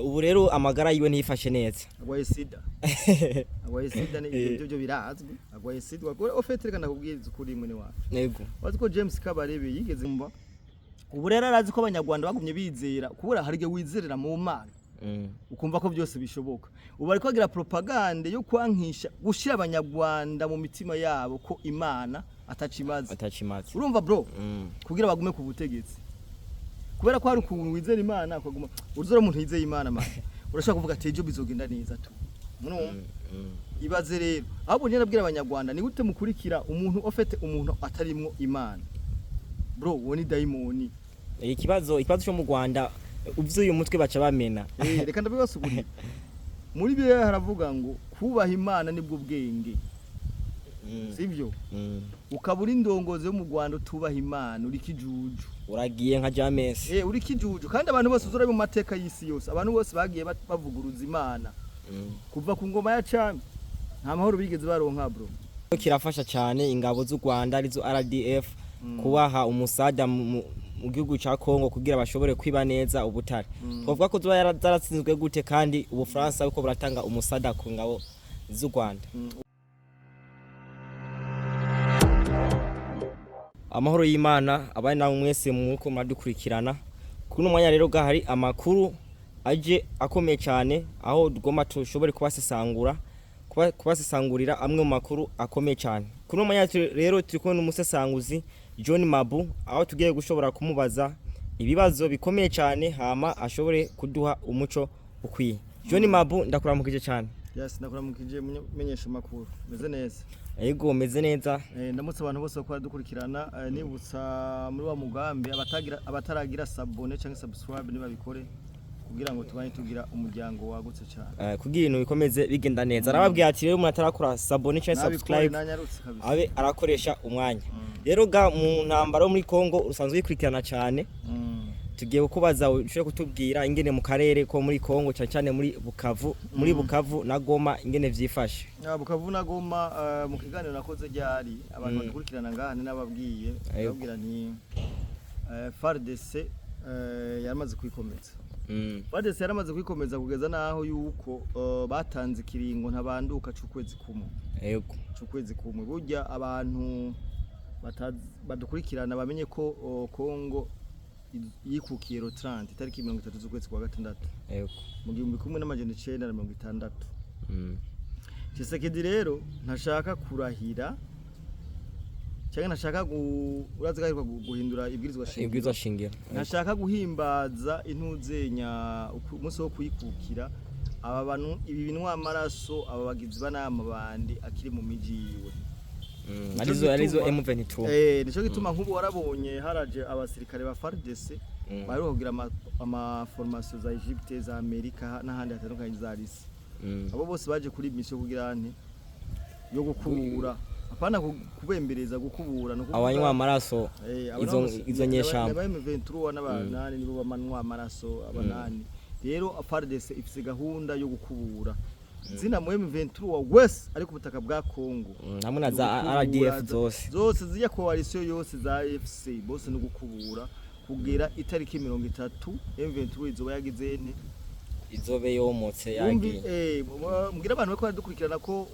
ubu rero amagara yiwe ntiyifashe neza. agwaye sida ni ibyo birazwi agwaye sida ofete reka ndakubwiriza ukuri mwene wacu Yego. wazi ko James Kabarebe yigeze mba ubu rero arazi ko abanyarwanda bagumye bizera kubura harige wizerera mu Mana ukumva ko byose bishoboka ubu ariko agira propagande yo kwankisha gushira abanyarwanda mu mitima yabo ko Imana atacimaze urumva bro kugira bagume ku butegetsi kubera ko hari ukuntu wizera Imana akaguma uruzora umuntu yizeye Imana manje urashaka kuvuga ati ejo bizogenda neza tu ibaze rero ahubwo njye nabwira abanyarwanda ni gute mukurikira umuntu ofete umuntu atarimwo Imana bro woni daimoni ikibazo cyo mu Rwanda uvyuye umutwe baca bamena reka ndabibasugurira muri biye haravuga ngo kubaha Imana nibwo bwenge sivyo ukabura indongozi yo mu Rwanda tubaha Imana uri kijuju uragiye nka James uri kijuju kandi abantu bose uzora mu mateka y'isi yose abantu bose bagiye bavuguruza Imana kuva ku ngoma ya Cami nta mahoro bigeze baronka bro kirafasha cyane ingabo z'u Rwanda arizo RDF kubaha umusada mu gihugu ca Kongo kugira bashobore kwiba neza ubutare twavuga ko zuba yaratsinzwe gute kandi ubufaransa uko buratanga umusada ku ngabo z'u Rwanda amahoro y'Imana abandi namwe mwese muko muradukurikirana kuno mwanya rero gahari amakuru aje akomeye cyane aho tugomba tushobore kubasesangurira amwe mu makuru akomeye cyane kuno mwanya rero turi kubona umusesanguzi John Mabu aho tugiye gushobora kumubaza ibibazo bikomeye cyane hama ashobore kuduha umuco ukwiye John Mabu ndakuramukije cyane yes ndakuramukije menyesha makuru meze neza yego meze neza ndamutse abantu bose bakora dukurikirana nibutsa muri wa mugambi abataragira sabone cyangwa subscribe niba bikore kugira ngo tubanye tugira umuryango wagutse cyane kugira ibintu bikomeze bigenda neza arababwiye ati rero umuntu atarakora sabone cyangwa subscribe abe arakoresha umwanya rero ga mu ntambaro muri Kongo usanzwe yikurikirana cyane tugiye kukubaza ushobora kutubwira ingene mu karere ko muri Kongo cyane muri Bukavu na Goma ingene vyifashe Bukavu na Goma mu kiganiro nakoze ryari abantu bakurikirana ngane nababwiye babwira nti FARDC yaramaze kwikomeza FARDC yaramaze kwikomeza kugeza naho yuko batanze kiringo ntabanduka c'ukwezi kumwe yego c'ukwezi kumwe burya abantu badukurikirana bamenye ko Kongo yikukiye 30 tariki 30 z'ukwezi kwa gatandatu yego mu 1960 Tshisekedi rero ntashaka kurahira cyangwa ntashaka urazagarirwa guhindura ibwirizwa shingiro ntashaka guhimbaza intuzenya umunsi wo kuyikukira aba bantu ibi binwa amaraso aba bagizi banama bandi akiri mu miji yiwe arizo M23 nico gituma nk'ubu warabonye haraje abasirikare ba FARDC bari kugira ama formation za Egypte za Amerika n'ahandi hatandukanye za Risi abo bose baje kuri mission kugira nti yo gukubura apana kubembereza gukubura no abanywa amaraso izo nyeshamba M23 n'abanani nibo bamanwa amaraso abanani rero FARDC ifise gahunda yo gukubura zina mu M23 wese ari ku butaka bwa Kongo hamwe na za RDF zose zijya coalition yose za FC bose no gukubura kugera itariki 30 M23 izoba yagize nte izobe yomotse yagiye mbwira abantu bako dukurikirana ko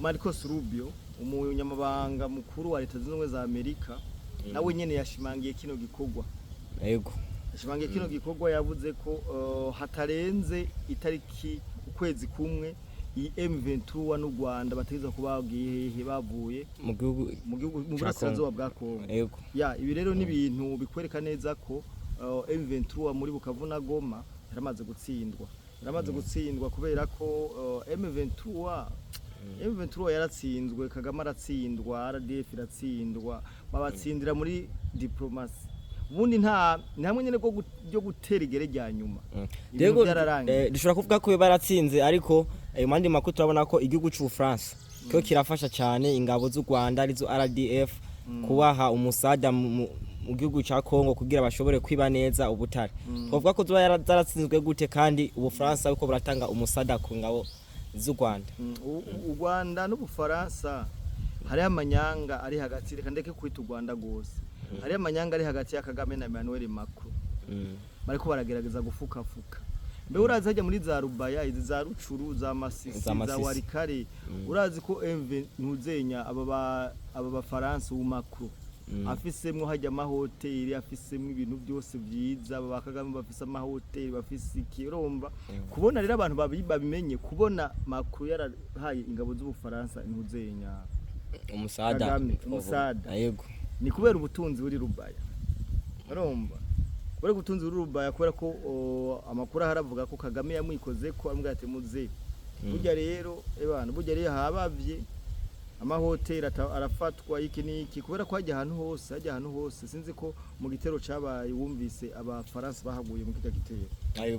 Marcos Rubio umunyamabanga mukuru wa leta z'ubumwe za Amerika nawe nyene yashimangiye kino gikorwa yego yashimangiye kino gikorwa yavuze ko hatarenze itariki ukwezi kumwe i M23 n'u Rwanda bategeza kubagiye bavuye mu gihugu mu burasirazuba bwa Kongo yego ibi rero ni ibintu bikwereka neza ko M23 muri Bukavu na Goma yaramaze gutsindwa kubera ko M23 yaratsinzwe Kagame aratsindwa RDF iratsindwa babatsindira muri diplomasi ubundi nta hamwe nyene byo gutera igere rya nyuma yego dushobora kuvuga ko baratsinze ariko ayo mandi makuru turabona ko igihugu cy'u France cyo kirafasha cyane ingabo z'u Rwanda arizo RDF kubaha umusada mu gihugu ca Kongo kugira bashobore kwiba neza ubutare twavuga ko zuba yaratsinzwe gute kandi ubufaransa uko buratanga umusada ku ngabo z'u Rwanda u Rwanda n'ubufaransa hari amanyanga ari hagati reka ndeke kwita u Rwanda gose hari amanyanga ari hagati ya Kagame na Emmanuel Macron bariko baragerageza gufukafuka mbe urazi hajya muri za Rubaya izi za Rucuru za Masisi za Warikare urazi ko MV ntuzenya aba bafaransa umakuru afisemwo hajya amahoteli afisemwo ibintu byose byiza bakagame bafise amahoteli bafise ikiromba kubona rero abantu babimenye kubona makuru yarahaye ingabo z'ubufaransa ntuzenya umusada yego ni kubera ubutunzi buri Rubaya urumva kubera ubutunzi buri Rubaya kubera ko amakuru haravuga ko Kagame yamwikoze ko amubwira ati muze burya rero ebana burya rero habavye amahoteli arafatwa iki niki kubera ko hajya ahantu hose sinzi ko mu gitero cabaye wumvise abafaransa bahaguye mu kijya gitero ayo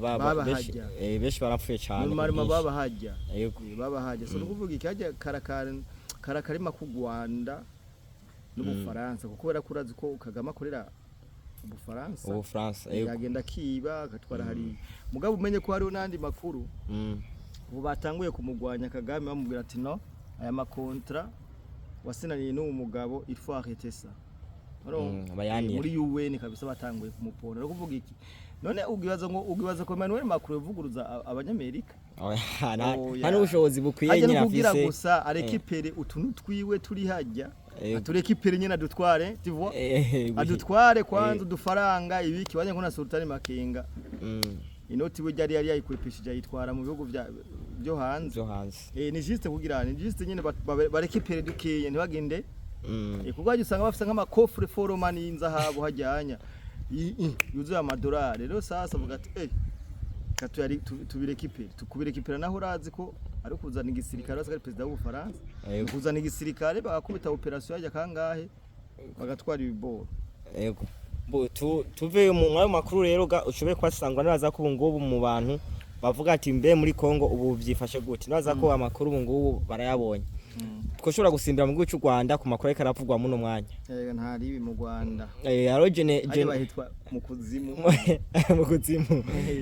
beshi barapfuye cyane babahajya so nukuvuga iki hajya karakarima ku Rwanda n'ubufaransa kuko kubera ko urazi ko Kagame akorera ubufaransa yagenda kiba agatwara hari mugabo umenye ko hariho nandi makuru ubu batanguye kumugwanya Kagame bamubwira ati no aya makontra wasinaniye n'uwo mugabo il faut arrêter ça muri UN kabisa batanguye kumupona no kuvuga iki none ugibaza ko Emmanuel Macron yavuguruza abanyamerika hano ubushobozi bukwiye nyine kugira gusa arekipere utuntu twiwe turi hajya aturekipere nyine adutware tu vois adutware kwanza udufaranga ibiki wanye nkona Sultani Makenga inoti we yari yayikurepeshije yitwara mu bihugu byo hanze ni juste kugira ni juste nyine barekipere dukeye ntibagende kuko hajya usanga bafite nk'amakofre foromani y'inzahabu hajyanya yuzuye amadolari rero sasa vuga ati katuyari tubirekipere tukubirekipera naho urazi ko ari kuzana igisirikare wasanga president w'Ubufaransa kuzana igisirikare bakubita operation yajya kangahe bagatwara ibiboro yego tuve mu mwayo makuru rero ushobe kwasangwa nabaza ko ubungubu mu bantu bavuga ati mbe muri Kongo ubu byifashe gute nabaza ko amakuru ubungubu barayabonye twoshobora gusimbira mu gihugu cy'u Rwanda ku makuru karavugwa muno mwanya ntari ibi mu Rwanda arogene bahitwa mu kuzimu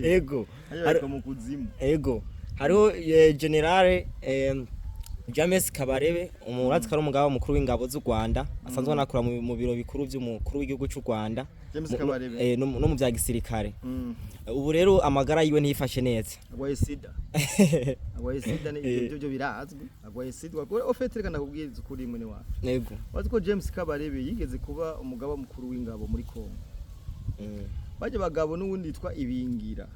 yego mu kuzimu yego hariho generale James Kabarebe umurazi kari umugaba mukuru w'ingabo z'u Rwanda asanzwe anakora mu biro bikuru by'umukuru w'igihugu cy'u Rwanda no mu bya gisirikare ubu rero amagara yiwe ntiyifashe neza agwaye sida ni ibyo birazwi agwaye sida ofete reka nakubwiriza ukuri mwene wacu yego wazi ko James Kabarebe yigeze kuba umugaba mukuru w'ingabo muri Kongo baje bagabo n'ubundi yitwa Ibingira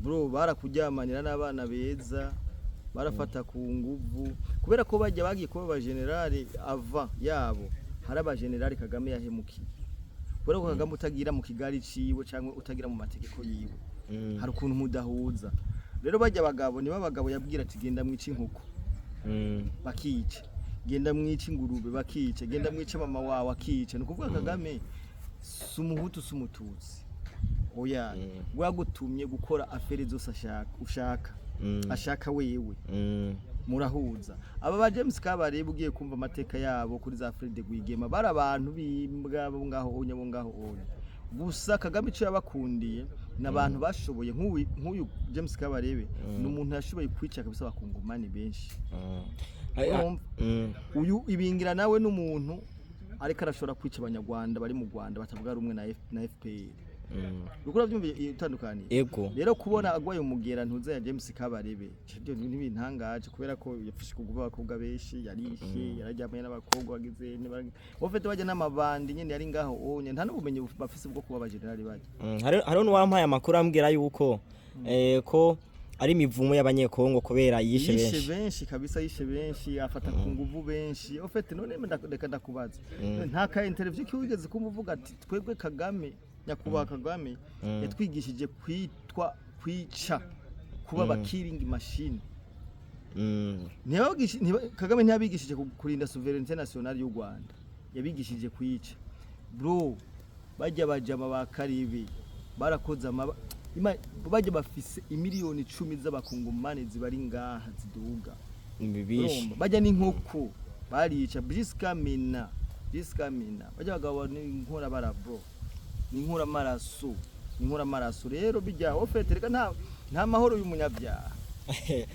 bro barakujyamanira n'abana beza barafata ku nguvu kubera ko bajya bagiye kuba ba generale ava yabo hari aba generale Kagame yahemukiye kubera ko Kagame utagira mu Kigali ciwe cyangwa utagira mu mategeko yiwe hari ukuntu mudahuza rero bajya abagabo niba abagabo yabwira ati genda mwica inkoko bakice genda mwica ingurube bakice genda mwica mama wawe akice no kuvuga Kagame sumuhutu sumututsi oya wagutumye gukora aferi zose ashaka wewe murahuza aba ba James Kabarebe ugiye kumva amateka yabo kuri za Fred Gwigema bari abantu bimbwa ngaho onye gusa Kagame cyo yabakundiye nabantu bashoboye nk'uyu James Kabarebe n'umuntu yashoboye kwica kabisa bakungumani benshi uyu Ibingira nawe n'umuntu ariko arashobora kwica abanyarwanda bari mu Rwanda batavuga rumwe na FPR Rukura byumva itandukaniye rero kubona agwaye umugera ntuze ya James Kabarebe cyo n'ibintangaje kubera ko yafishe kuguba abakobwa benshi yarishe yarajyamanye n'abakobwa bagize bafite bajya n'amabandi nyine yari ngaho onye nta n'ubumenyi bafise bwo kuba abagenerali baje hariho n'uwampaye amakuru ambwira yuko ko ari imivumo y'abanyekongo kubera yishe benshi kabisa yishe benshi afata ku nguvu benshi ofete none ndeka ndakubaza nta ka interview kiwigeze kumuvuga ati twebwe Kagame nyakuba Kagame yatwigishije kwica kuba bakiringi machine Kagame ntiyabigishije kurinda sovereignty nationale y'u Rwanda yabigishije kwica bro bajya bajama ba Karibi barakoza bajya bafise imiliyoni 10 z'abakongomani zibari ngaha ziduga bajya n'inkoko barica Biskamina bajya bagabo n'inkora bara bro inkura maraso rero bijya ofete reka nta mahoro y'umunyabyaha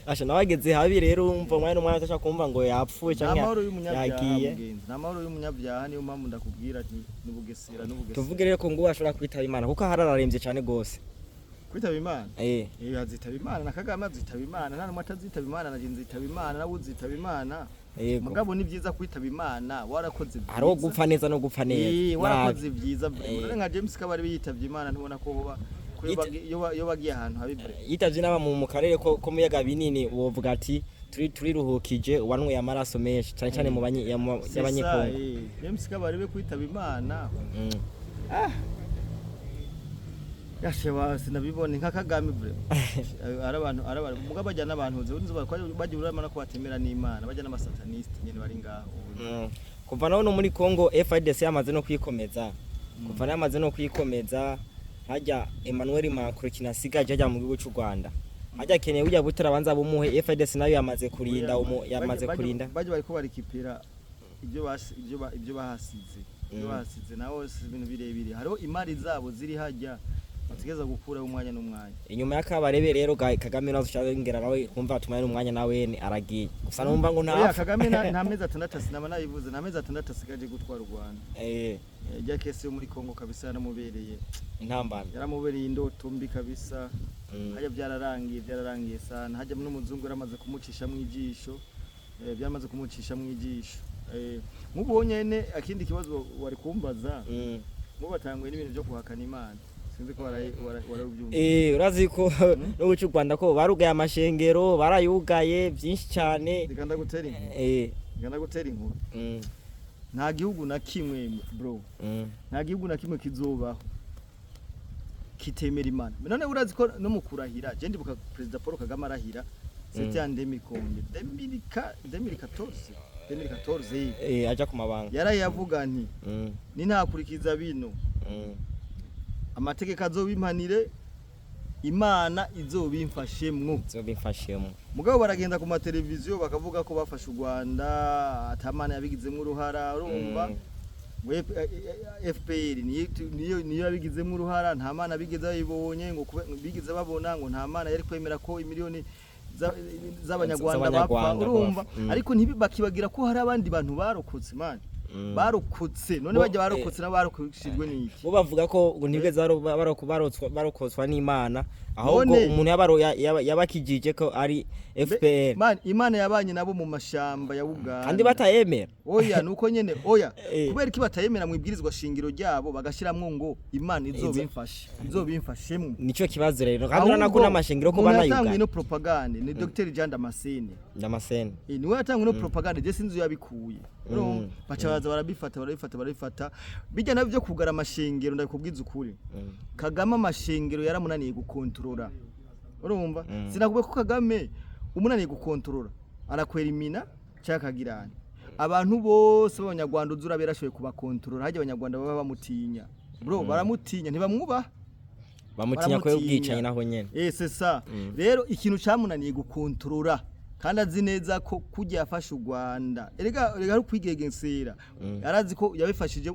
asha nabageze habi rero umva umwana atashaka kumva ngo yapfuye nta canke mahoro y'umunyabyaha yagiye mugenzi nta mahoro y'umunyabyaha niyo mpamvu ndakubwira ati n'ubugesera tuvuge rero ko ngo ashobora kwitaba Imana kuko harararemvye cyane gose kwitaba Imana azitaba Imana na Kagame azitaba Imana nta numwe atazitaba Imana na Jenzi zitaba Imana na uzitaba Imana mugabo ni byiza kwitaba Imana warakoze byiza hariho gupfa neza no gupfa neza warakoze byiza nka James Kabari yitavye Imana ntubona ko hoba yo bagiye ahantu habibre yitavye n'aba mu karere ko muyaga binini wovuga ati turiruhukije wanwe amaraso menshi cyane cyane mu y'abanyekongo James Kabari be kwitaba Imana yashewa sinabibone nka Kagame bre arabantu mugabo bajyana abantu nzi baje urama no kwatemera n'Imana bajyana amasataniste nyene bari ngaho kuva naho no muri Kongo FIDC yamaze no kwikomeza kuva yamaze no kwikomeza hajya Emmanuel Macron kinasigaje ajya mu gihugu cy'u Rwanda hajya keneye ujya butera banza bumuhe FIDC nayo yamaze kurinda baje bariko barikipira ibyo bahasize naho ibintu birebire hariho imari zabo ziri hajya bategeza gukura umwanya n'umwanya inyuma y'akabarebe rero Kagame nazo cyangera nawe kumva atumanye n'umwanya nawe aragiye gusa numva ngo nta Kagame nta mezi 6 sinama nabivuze nta mezi 6 sigaje gutwara u Rwanda ijya kese yo muri Kongo kabisa yaramubereye intambara yaramubereye indoto mbi kabisa hajya byararangiye sana hajya n'umuzungu yaramaze kumucisha mu ijisho byamaze kumucisha mu ijisho mubonye ne akindi kibazo wari kumbaza mubatangwe n'ibintu byo kuhakana Imana sinzi ko warabyumva urazi ko no gucu Rwanda ko barugaye amashengero barayugaye byinshi cyane ziganda gutera inkuru nta gihugu na kimwe bro nta gihugu na kimwe kizobaho kitemera Imana none urazi ko no mukurahira je ndibuka President Paul Kagame arahira c'était en 2014 aja ku mabanga yarayavuga nti ni ntakurikiza bino amategeko azobimpanire Imana izobimfashemwo mugabo baragenda ku mateleviziyo bakavuga ko bafashe u Rwanda atamana yabigizemo uruhara urumva FPR niyo yabigizemo uruhara nta mana bigeze bayibonye ngo bigeze babona ngo nta mana yari kwemera ko imiliyoni z'abanyarwanda bapfa urumva ariko ntibibakibagira ko hari abandi bantu barokotse man barokotse none bajya barokotse n'abarokishijwe n'iki bo bavuga ko ngo ntibigeze barokotswa n'Imana ahubwo umuntu yabakijije ko ari FPR man Imana yabanye nabo mu mashamba ya Uganda kandi batayemera oya nuko nyene oya kubera iki batayemera mu ibwirizwa shingiro ryabo bagashiramwo ngo Imana izobimfashemwo nico kibazo rero kandi nako n'amashingiro ko banayuga yatangwe no propaganda ni Dr Jean Damascene niwe yatangwe no propaganda je sinzi yabikuye bacabaza barabifata bijya nabyo byo kugara amashengero ndakubwiza ukuri Kagame amashengero yaramunaniye gukontorora urumva sinakubwe ko Kagame umunaniye gukontorora arakwera imina cyakagirana abantu bose b'abanyarwanda uzura berashoye kubakontorora hajye abanyarwanda baba bamutinya bro baramutinya ntibamwubaha bamutinya ko ubwicanye naho nyene c'est ça rero ikintu cyamunaniye gukontorora kandi azi neza ko kujya yafashe u Rwanda erega ari kwigegensera yarazi ko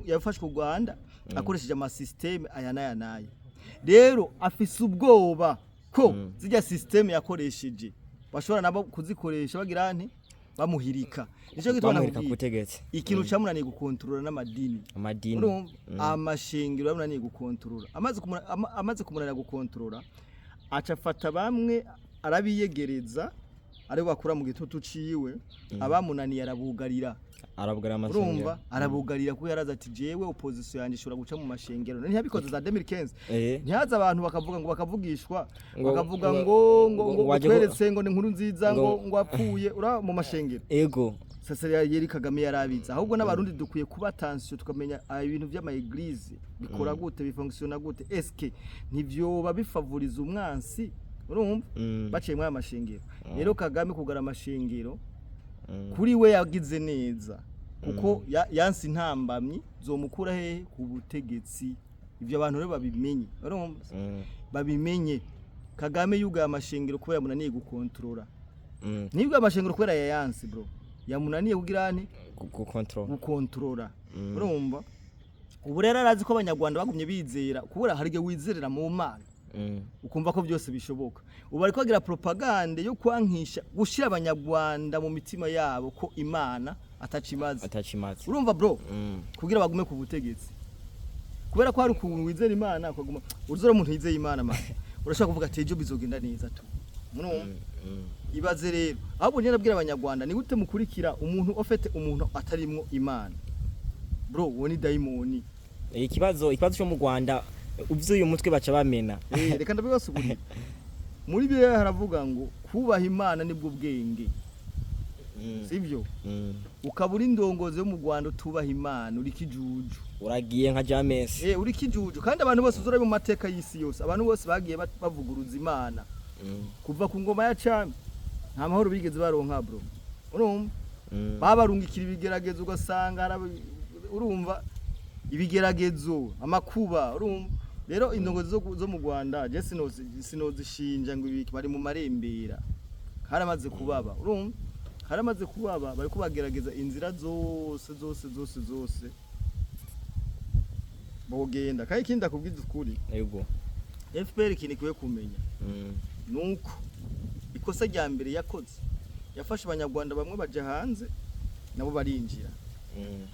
yafashwe u Rwanda akoresheje ama system aya naye rero afise ubwoba ko zijya system yakoresheje bashobora nabo kuzikoresha bagira nti bamuhirika nico gitwana kutegetse ikintu cyamunaniye gukontorora n'amadini amashengero yamunaniye gukontorora amaze kumunanira gukontorora acafata bamwe arabiyegereza aribo bakura mu gitutu ciwe abamunaniye arabugarira amashengero urumva arabugarira ko yaraza ati jewe opposition yanje ishura guca mu mashengero none ntiyabikoze za 2015 ntihaza abantu bakavuga ngo bakavugishwa bakavuga ngo tweretse ngo ni inkuru nziza ngo apfuye ura mu mashengero ego sasa yari Kagame yarabiza ahubwo n'abarundi dukwiye kuba attention tukamenya ibintu by'ama eglise bikora gute bifunctiona gute eske ntivyo babifavoriza umwansi urumva baciye mu mashengero rero Kagame kugara amashengero kuri we yagize neza kuko yansi ntambamyi zomukura he ku butegetsi ivyo abantu rero babimenye urumva babimenye Kagame yugaye amashengero kubera munaniye gukontorora nibwo amashengero kubera yansi bro yamunaniye kugira nti gukontorora urumva ubu rero arazi ko abanyarwanda bagumye bizera kubura harige wizerera mu Mana ukumva ko byose bishoboka ubu ariko agira propagande yo kwankisha gushira abanyarwanda mu mitima yabo ko imana atacimaze urumva bro kugira bagume ku butegetsi kubera ko hari ukuntu wizera imana akaguma uzora umuntu yizeye imana man urashaka kuvuga ati ejo bizogenda neza tu ibaze rero ahubwo nyine nabwira abanyarwanda ni gute mukurikira umuntu ofete umuntu atarimwo imana bro uwo ni daimoni ikibazo cyo mu Rwanda uvyuye umutwe baca bamena reka ndabibasugurira muri biye haravuga ngo kubaha imana nibwo bwenge sivyo ukabura indongozi yo mu Rwanda tubaha imana uri kijuju uragiye nka James uri kijuju kandi abantu bose uzura mu mateka y'isi yose abantu bose bagiye bavuguruza imana kuva ku ngoma ya Cami nta mahoro bigeze baronka bro urumva babarungikira ibigeragezo ugasanga urumva ibigeragezo amakuba urumva rero indongozi zo mu Rwanda je sinozishinja ngo ibiki bari mu marembera haramaze kubaba urumva haramaze kubaba bari kubagerageza inzira zose bogenda kandi kinda kubwiza ukuri yego FPR ikintu kwiye kumenya nuko ikosa rya mbere yakoze yafashe abanyarwanda bamwe baje hanze nabo barinjira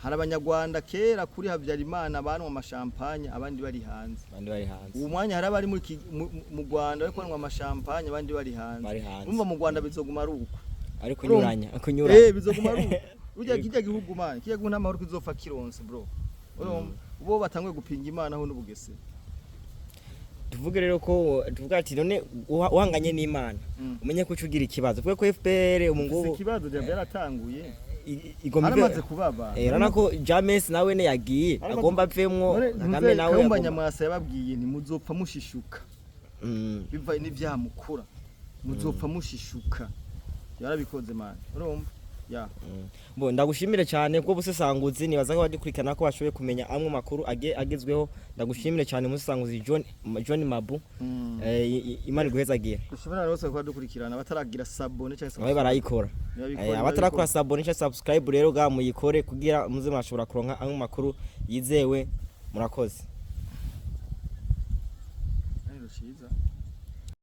hari abanyarwanda kera kuri Habyarimana abantu mu mashampanye abandi bari hanze ubu mwanya hari abari mu Rwanda ariko banywa amashampanye abandi bari hanze umva mu Rwanda bizoguma ari uko ariko kunyuranya bizoguma ari uko urya kijya gihugu man kijya guhuna amahoro kizofa kironse bro urumva ubo batangwe gupinga imana ho n'ubugese tuvuge rero ko tuvuga ati none uhanganye n'Imana umenye ko ucugira ikibazo kuko ko FPR umungubu ikibazo byaratanguye igombe kubaba ranako James nawe ne yagiye agomba apfemwo Kagame nawe yagomba Nyamwasa yababwiye ni muzopfa mushishuka biva n'ivyamukura muzopfa mushishuka yarabikoze man urumva ya bo ndagushimire cyane ko busesanguzi nibaza ko bagikurikana ko bashoboye kumenya amwe makuru agezweho ndagushimire cyane musesanguzi John Mabu imari guhezagiye dushobora rwose ko dukurikirana bataragira sabone cyangwa se barayikora abatarakora sabone cyangwa subscribe rero ga muyikore kugira muze mwashobora kuronka amwe makuru yizewe murakoze ari rushiza